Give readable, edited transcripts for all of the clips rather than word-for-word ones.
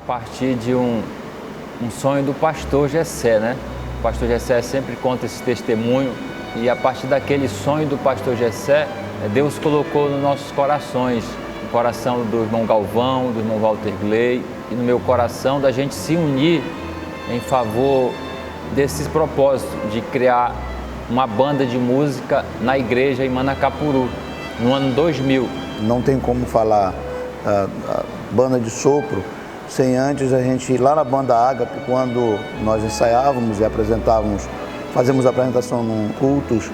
partir de um sonho do pastor Gessé, né? O pastor Gessé sempre conta esse testemunho e a partir daquele sonho do pastor Gessé, Deus colocou nos nossos corações, no coração do irmão Galvão, do irmão Walter Gley e no meu coração da gente se unir em favor desse propósito de criar uma banda de música na igreja em Manacapuru, no ano 2000. Não tem como falar a banda de sopro sem antes a gente ir lá na banda Ágape, quando nós ensaiávamos e apresentávamos, fazemos apresentação em cultos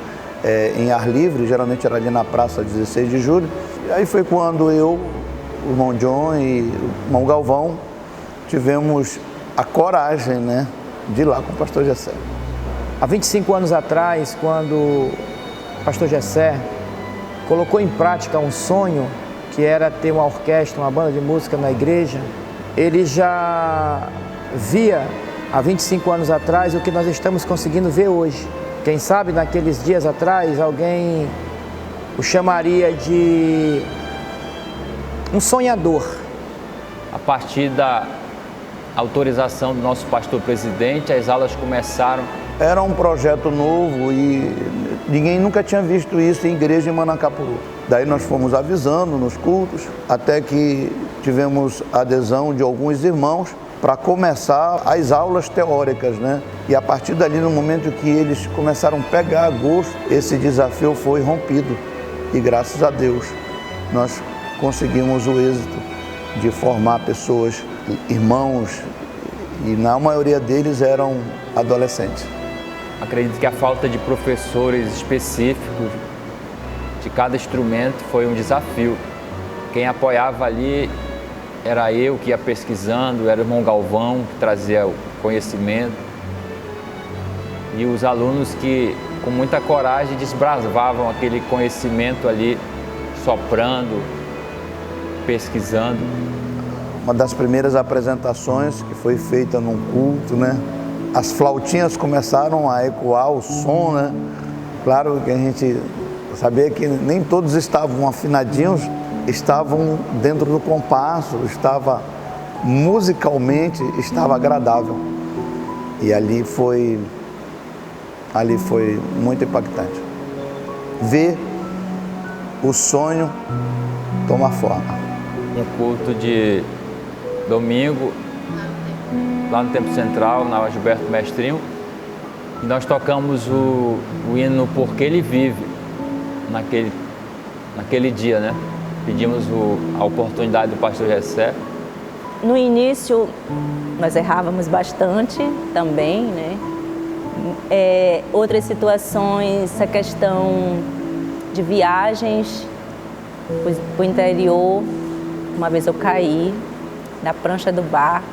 em ar livre, geralmente era ali na praça 16 de julho. E aí foi quando eu, o irmão John e o irmão Galvão tivemos a coragem, né, de ir lá com o pastor Gessé. Há 25 anos atrás, quando o pastor Gessé colocou em prática um sonho que era ter uma orquestra, uma banda de música na igreja, ele já via há 25 anos atrás o que nós estamos conseguindo ver hoje. Quem sabe naqueles dias atrás alguém o chamaria de um sonhador. A partir da autorização do nosso pastor presidente, as aulas começaram. Era um projeto novo e ninguém nunca tinha visto isso em igreja em Manacapuru. Daí nós fomos avisando nos cultos, até que tivemos adesão de alguns irmãos para começar as aulas teóricas, né? E a partir dali, no momento que eles começaram a pegar a gosto, esse desafio foi rompido. E graças a Deus, nós conseguimos o êxito de formar pessoas, irmãos, e na maioria deles eram adolescentes. Acredito que a falta de professores específicos de cada instrumento foi um desafio. Quem apoiava ali era eu que ia pesquisando, era o irmão Galvão que trazia o conhecimento e os alunos que com muita coragem desbravavam aquele conhecimento ali, soprando, pesquisando. Uma das primeiras apresentações que foi feita num culto, né? As flautinhas começaram a ecoar o som, né? Claro que a gente sabia que nem todos estavam afinadinhos, estavam dentro do compasso, estava musicalmente, estava agradável. E ali foi muito impactante. Ver o sonho tomar forma. Um culto de domingo, lá no Templo Central, na Gilberto Mestrinho, e nós tocamos o hino Porque Ele Vive, naquele dia, né? Pedimos a oportunidade do pastor Gessé. No início, nós errávamos bastante também, né? Outras situações, essa questão de viagens para o interior. Uma vez eu caí na prancha do barco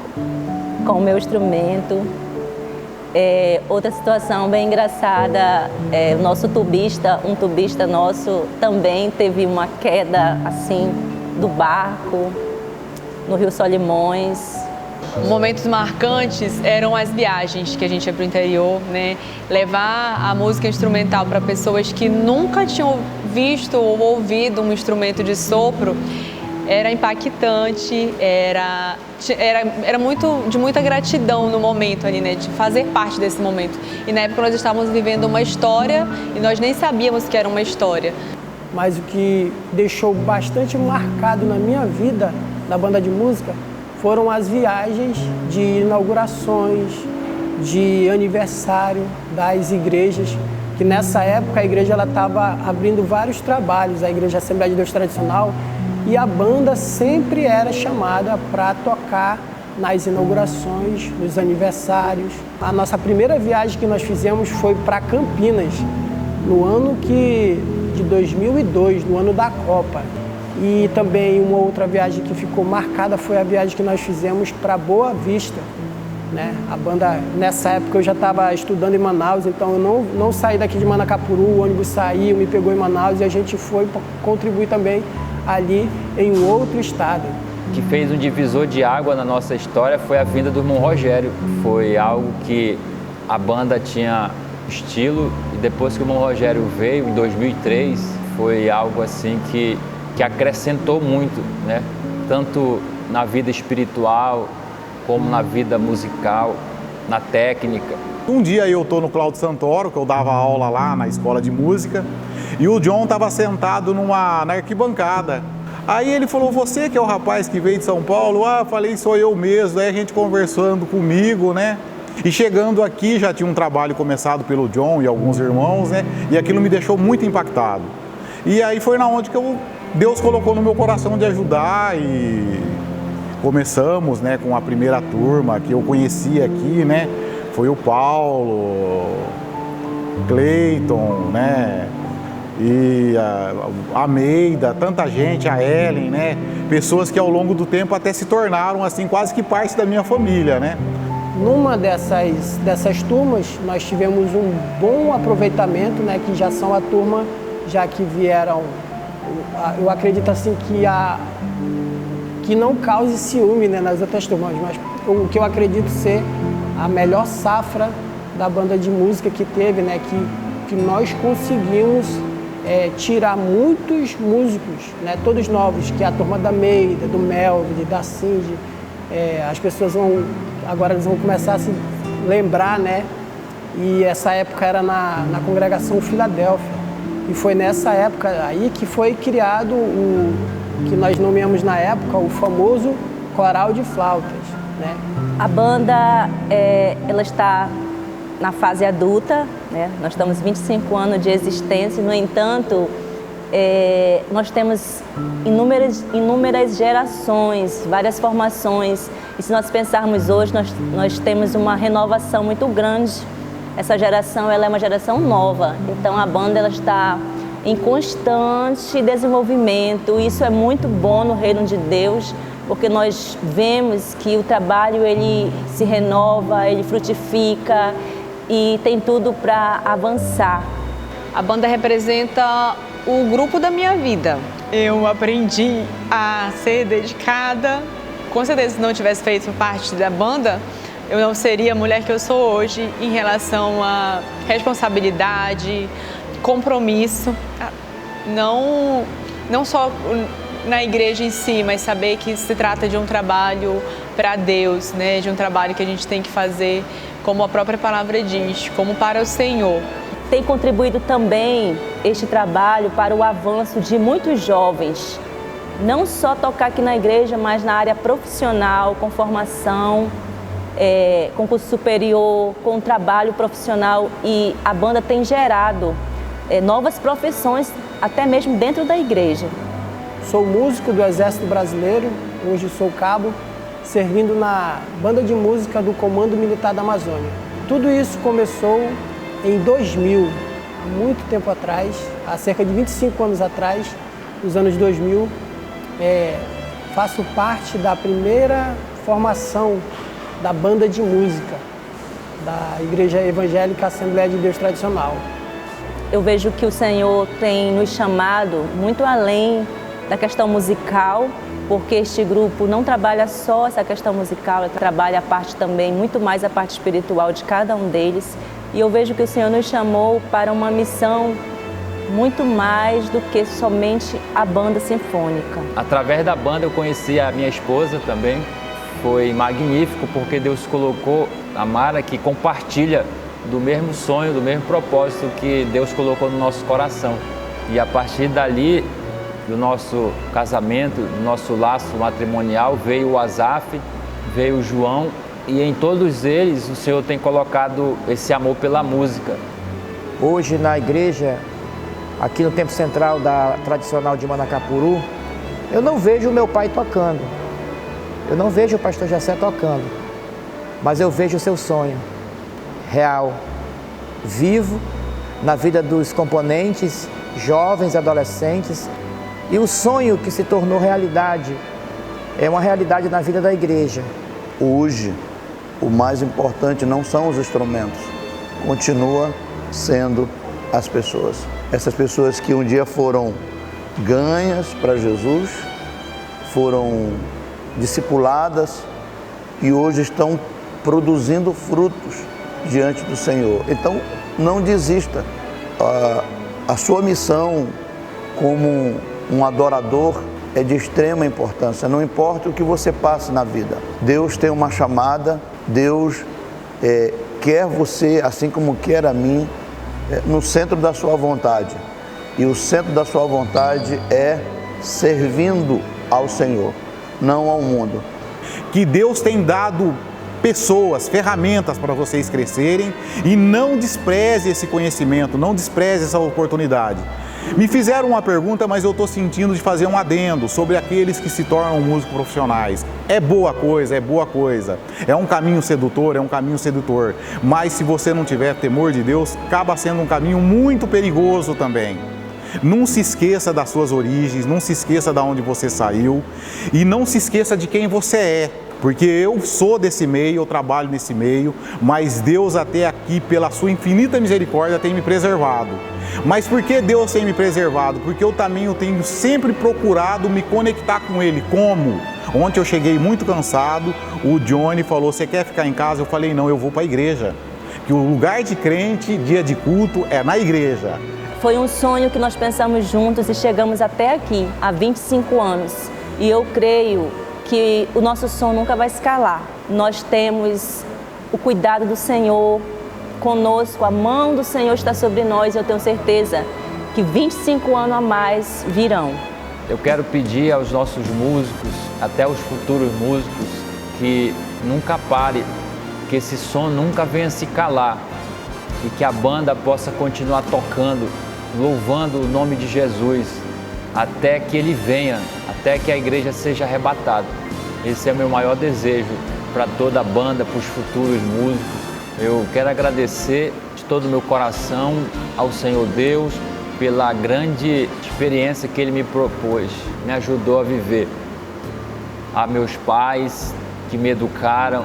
com o meu instrumento. Outra situação bem engraçada, o nosso tubista, um tubista nosso também teve uma queda assim do barco no Rio Solimões. Momentos marcantes eram as viagens que a gente ia para o interior, né? Levar a música instrumental para pessoas que nunca tinham visto ou ouvido um instrumento de sopro era impactante, era de muita gratidão no momento ali, né? De fazer parte desse momento. E na época nós estávamos vivendo uma história e nós nem sabíamos que era uma história. Mas o que deixou bastante marcado na minha vida da banda de música foram as viagens de inaugurações, de aniversário das igrejas, que nessa época a igreja estava abrindo vários trabalhos, a Igreja Assembleia de Deus Tradicional, e a banda sempre era chamada para tocar nas inaugurações, nos aniversários. A nossa primeira viagem que nós fizemos foi para Campinas, no ano de 2002, no ano da Copa. E também uma outra viagem que ficou marcada foi a viagem que nós fizemos para Boa Vista, né? A banda, nessa época eu já estava estudando em Manaus, então eu não saí daqui de Manacapuru, o ônibus saiu, me pegou em Manaus e a gente foi contribuir também ali em um outro estado. O que fez um divisor de água na nossa história foi a vinda do irmão Rogério. Foi algo que a banda tinha estilo e depois que o irmão Rogério veio, em 2003, foi algo assim que acrescentou muito, né? Tanto na vida espiritual, como na vida musical, na técnica. Um dia eu estou no Cláudio Santoro, que eu dava aula lá na escola de música, e o John estava sentado na arquibancada. Aí ele falou, você que é o rapaz que veio de São Paulo? Ah, falei, sou eu mesmo. Aí a gente conversando comigo, né? E chegando aqui, já tinha um trabalho começado pelo John e alguns irmãos, né? E aquilo me deixou muito impactado. E aí foi na onde que Deus colocou no meu coração de ajudar e começamos, né, com a primeira turma que eu conheci aqui, né? Foi o Paulo, Cleiton, né? E a Meida, tanta gente, a Ellen, né? Pessoas que ao longo do tempo até se tornaram assim quase que parte da minha família, né? Numa dessas turmas, nós tivemos um bom aproveitamento, né? Que já são a turma, já que vieram, eu acredito assim que não cause ciúme, né, nas outras turmas, mas o que eu acredito ser a melhor safra da banda de música que teve, né? Que nós conseguimos tirar muitos músicos, né, todos novos, que é a turma da Meida, do Melvin, da Cindy. As pessoas agora eles vão começar a se lembrar, né? E essa época era na congregação Filadélfia. E foi nessa época aí que foi criado o que nós nomeamos na época o famoso coral de flautas, né? A banda ela está na fase adulta, né? Nós estamos 25 anos de existência, no entanto, nós temos inúmeras gerações, várias formações, e se nós pensarmos hoje, nós temos uma renovação muito grande. Essa geração ela é uma geração nova, então a banda ela está em constante desenvolvimento. Isso é muito bom no reino de Deus, porque nós vemos que o trabalho ele se renova, ele frutifica, e tem tudo para avançar. A banda representa o grupo da minha vida. Eu aprendi a ser dedicada. Com certeza, se não tivesse feito parte da banda, eu não seria a mulher que eu sou hoje em relação a responsabilidade, compromisso. Não só na igreja em si, mas saber que se trata de um trabalho para Deus, né? De um trabalho que a gente tem que fazer, como a própria palavra diz, como para o Senhor. Tem contribuído também este trabalho para o avanço de muitos jovens, não só tocar aqui na igreja, mas na área profissional, com formação, concurso superior, com trabalho profissional, e a banda tem gerado novas profissões, até mesmo dentro da igreja. Sou músico do Exército Brasileiro, hoje sou cabo, servindo na banda de música do Comando Militar da Amazônia. Tudo isso começou em 2000, há muito tempo atrás, há cerca de 25 anos atrás, nos anos 2000, faço parte da primeira formação da banda de música da Igreja Evangélica Assembleia de Deus Tradicional. Eu vejo que o Senhor tem nos chamado muito além da questão musical, porque este grupo não trabalha só essa questão musical, ele trabalha a parte também, muito mais a parte espiritual de cada um deles. E eu vejo que o Senhor nos chamou para uma missão muito mais do que somente a banda sinfônica. Através da banda eu conheci a minha esposa também. Foi magnífico porque Deus colocou a Mara que compartilha do mesmo sonho, do mesmo propósito que Deus colocou no nosso coração. E a partir dali, do nosso casamento, do nosso laço matrimonial, veio o Asaf, veio o João, e em todos eles o Senhor tem colocado esse amor pela música. Hoje na igreja, aqui no Templo Central da tradicional de Manacapuru, eu não vejo o meu pai tocando, eu não vejo o pastor Jessé tocando, mas eu vejo o seu sonho real, vivo, na vida dos componentes, jovens, adolescentes, e o sonho que se tornou realidade, é uma realidade na vida da igreja. Hoje, o mais importante não são os instrumentos, continua sendo as pessoas. Essas pessoas que um dia foram ganhas para Jesus, foram discipuladas e hoje estão produzindo frutos diante do Senhor. Então, não desista. A sua missão como um adorador é de extrema importância. Não importa o que você passe na vida, Deus tem uma chamada, Deus quer você, assim como quer a mim, no centro da sua vontade. E o centro da sua vontade é servindo ao Senhor, não ao mundo. Que Deus tem dado pessoas, ferramentas para vocês crescerem, e não despreze esse conhecimento, não despreze essa oportunidade. Me fizeram uma pergunta, mas eu estou sentindo de fazer um adendo sobre aqueles que se tornam músicos profissionais. É boa coisa, é boa coisa. É um caminho sedutor, mas se você não tiver temor de Deus, acaba sendo um caminho muito perigoso também. Não se esqueça das suas origens, não se esqueça de onde você saiu e não se esqueça de quem você é. Porque eu sou desse meio, eu trabalho nesse meio, mas Deus até aqui, pela sua infinita misericórdia, tem me preservado. Mas por que Deus tem me preservado? Porque eu tenho sempre procurado me conectar com Ele. Como? Ontem eu cheguei muito cansado, o Johnny falou, você quer ficar em casa? Eu falei, não, eu vou para a igreja. Que o lugar de crente, dia de culto, é na igreja. Foi um sonho que nós pensamos juntos e chegamos até aqui, há 25 anos. E eu creio que o nosso sonho nunca vai escalar. Nós temos o cuidado do Senhor conosco, a mão do Senhor está sobre nós e eu tenho certeza que 25 anos a mais virão. Eu quero pedir aos nossos músicos, até os futuros músicos, que nunca pare, que esse som nunca venha se calar e que a banda possa continuar tocando, louvando o nome de Jesus, até que Ele venha, até que a igreja seja arrebatada. Esse é o meu maior desejo para toda a banda, para os futuros músicos. Eu quero agradecer de todo o meu coração ao Senhor Deus pela grande experiência que Ele me propôs, me ajudou a viver. A meus pais que me educaram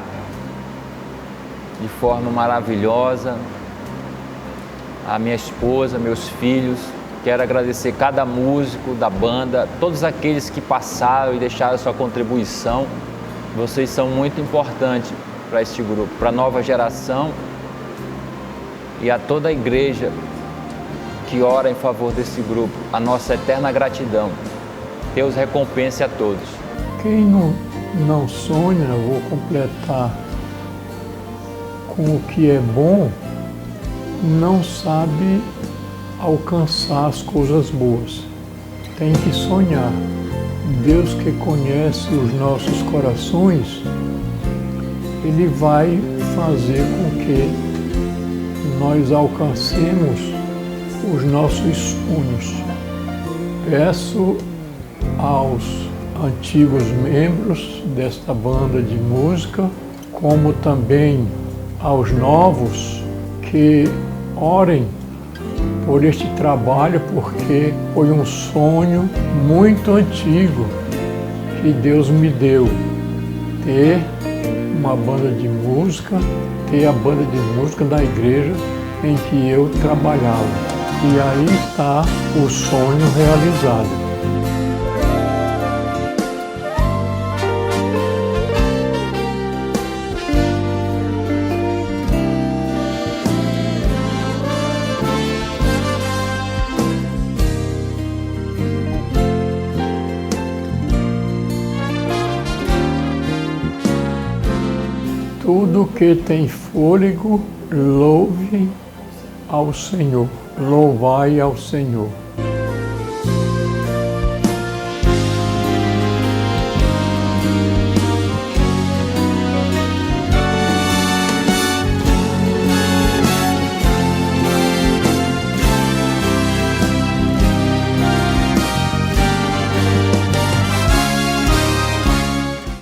de forma maravilhosa, a minha esposa, meus filhos. Quero agradecer cada músico da banda, todos aqueles que passaram e deixaram sua contribuição. Vocês são muito importantes para este grupo, para a nova geração e a toda a igreja que ora em favor desse grupo. A nossa eterna gratidão. Deus recompense a todos. Quem não sonha, eu vou completar com o que é bom, não sabe alcançar as coisas boas. Tem que sonhar. Deus que conhece os nossos corações, Ele vai fazer com que nós alcancemos os nossos sonhos. Peço aos antigos membros desta banda de música, como também aos novos, que orem por este trabalho, porque foi um sonho muito antigo que Deus me deu, ter uma banda de música, ter a banda de música da igreja em que eu trabalhava. E aí está o sonho realizado. Tudo que tem fôlego, louve ao Senhor. Louvai ao Senhor.